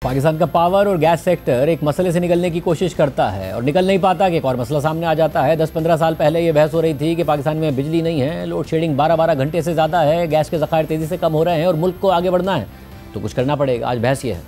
पाकिस्तान का पावर और gas sector एक मसले से निकलने की कोशिश करता है और निकल नहीं पाता कि एक और मसला सामने आ जाता है। 10-15 साल पहले ये बहस हो रही थी कि पाकिस्तान में बिजली नहीं है, लोड शेडिंग 12-12 घंटे से ज़्यादा है, गैस के ज़खायर तेज़ी से कम हो रहे हैं और मुल्क को आगे बढ़ना है तो कुछ करना पड़ेगा। आज बहस ये है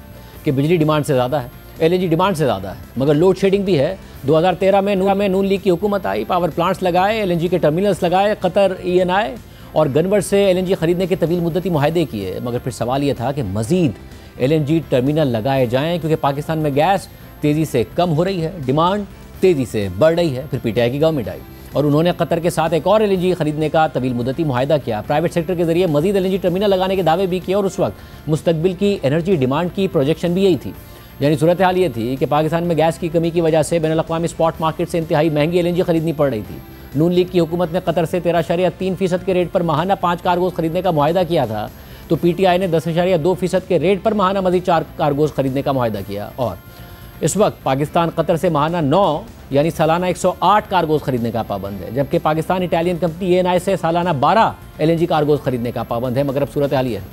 कि बिजली डिमांड से ज़्यादा है, LNG डिमांड से ज़्यादा है, मगर लोड शेडिंग भी है। 2013 में नून लीग की हुकूमत आई, पावर प्लांट्स लगाए, LNG के टर्मिनल्स लगाए, कतर ENI और गनवर से LNG खरीदने के तवील मुद्दती मुआहदे किए, मगर फिर सवाल ये था कि मज़ीद LNG टर्मिनल लगाए जाएं क्योंकि पाकिस्तान में गैस तेज़ी से कम हो रही है, डिमांड तेज़ी से बढ़ रही है। फिर PTI की गवर्नमेंट आई और उन्होंने कतर के साथ एक और LNG खरीदने का तवील मुद्दती मुआहदा किया, प्राइवेट सेक्टर के जरिए मज़ीद LNG टर्मिनल लगाने के दावे भी किए और उस वक्त मुस्तकबिल की एनर्जी डिमांड की प्रोजेक्शन भी यही थी। यानी सूरत हाल ये थी कि पाकिस्तान में गैस की कमी की वजह से बैनुल-अक़वामी स्पॉट मार्केट से इंतहाई महंगी LNG खरीदनी पड़ रही थी। नून लीग की हुकूमत ने कतर से 13.3% के रेट पर माहाना 5 कार्गोज खरीदने का मुआहदा किया था, तो PTI ने 10.2% के रेट पर माहाना मज़ीद 4 कार्गोज खरीदने का मुआहदा किया। और इस वक्त पाकिस्तान कतर से माहाना 9 यानी सालाना 108 कार्गोज खरीदने का पाबंद है, जबकि पाकिस्तान इटालियन कंपनी ENI से सालाना 12 LNG कार्गोज खरीदने का पाबंद है। मगर अब सूरत हाल ये है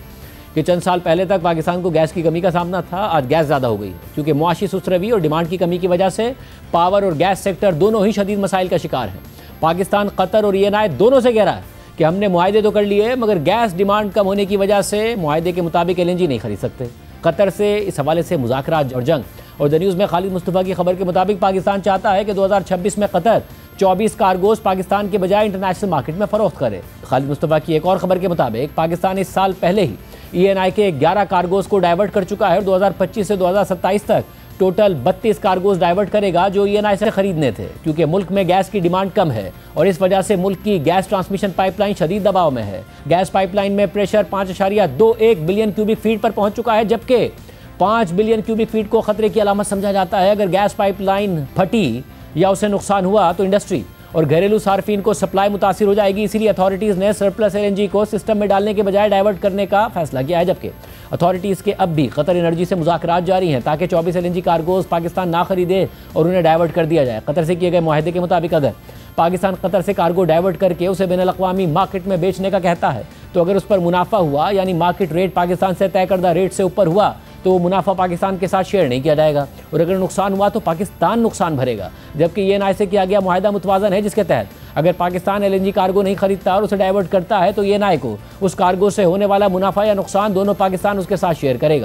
कि चंद साल पहले तक पाकिस्तान को गैस की कमी का सामना था, आज गैस ज़्यादा हो गई है क्योंकि मुआशी सुस्त-रवी और डिमांड की कमी की वजह से पावर और गैस सेक्टर दोनों ही शदीद मसाइल का शिकार है। पाकिस्तान कतर और ENI दोनों से कह रहा है कि हमने मुआहदे तो कर लिए मगर गैस डिमांड कम होने की वजह से मुआहदे के मुताबिक LNG नहीं खरीद सकते। कतर से इस हवाले से मुज़ाकरात और जंग। और द न्यूज़ में खालिद मुस्तफ़ा की खबर के मुताबिक पाकिस्तान चाहता है कि 2026 में कतर 24 कार्गोज पाकिस्तान के बजाय इंटरनेशनल मार्केट में फ़रोख्त करे। खालिद मुस्तफ़ा की एक और खबर के मुताबिक पाकिस्तान इस साल पहले ही ENI के 11 कार्गोज को डाइवर्ट कर चुका है और 2025 से 2027 तक टोटल 32 कार्गोज डाइवर्ट करेगा जो ENI से खरीदने थे, क्योंकि मुल्क में गैस की डिमांड कम है और इस वजह से मुल्क की गैस ट्रांसमिशन पाइपलाइन शदीद दबाव में है। गैस पाइपलाइन में प्रेशर 5.21 बिलियन क्यूबिक फीट पर पहुंच चुका है, जबकि 5 बिलियन क्यूबिक फीट को खतरे की अलामत समझा जाता है। अगर गैस पाइपलाइन फटी या उसे नुकसान हुआ तो इंडस्ट्री और घरेलू सार्फिन को सप्लाई मुतासिर हो जाएगी। इसीलिए अथॉरिटीज़ ने सरप्लस LNG को सिस्टम में डालने के बजाय डाइवर्ट करने का फैसला किया है, जबकि अथॉरिटीज़ के अब भी कतर एनर्जी से मुज़ाकरात जारी हैं ताकि 24 LNG कार्गोज पाकिस्तान ना खरीदे और उन्हें डाइवर्ट कर दिया जाए। कतर से किए गए मुआहदे के मुताबिक अगर पाकिस्तान कतर से कार्गो डाइवर्ट करके उसे बैनुल-अक़वामी मार्केट में बेचने का कहता है तो अगर उस पर मुनाफा हुआ यानी मार्केट रेट पाकिस्तान से तय करदा रेट से ऊपर हुआ तो वो मुनाफा पाकिस्तान के साथ शेयर नहीं किया जाएगा और अगर नुकसान हुआ तो पाकिस्तान नुकसान भरेगा। जबकि ENI से किया गया मुआहदा मुतवाज़न है, जिसके तहत अगर पाकिस्तान LNG कार्गो नहीं खरीदता और उसे डाइवर्ट करता है तो ENI को उस कार्गो से होने वाला मुनाफा या नुकसान दोनों पाकिस्तान उसके साथ शेयर करेगा।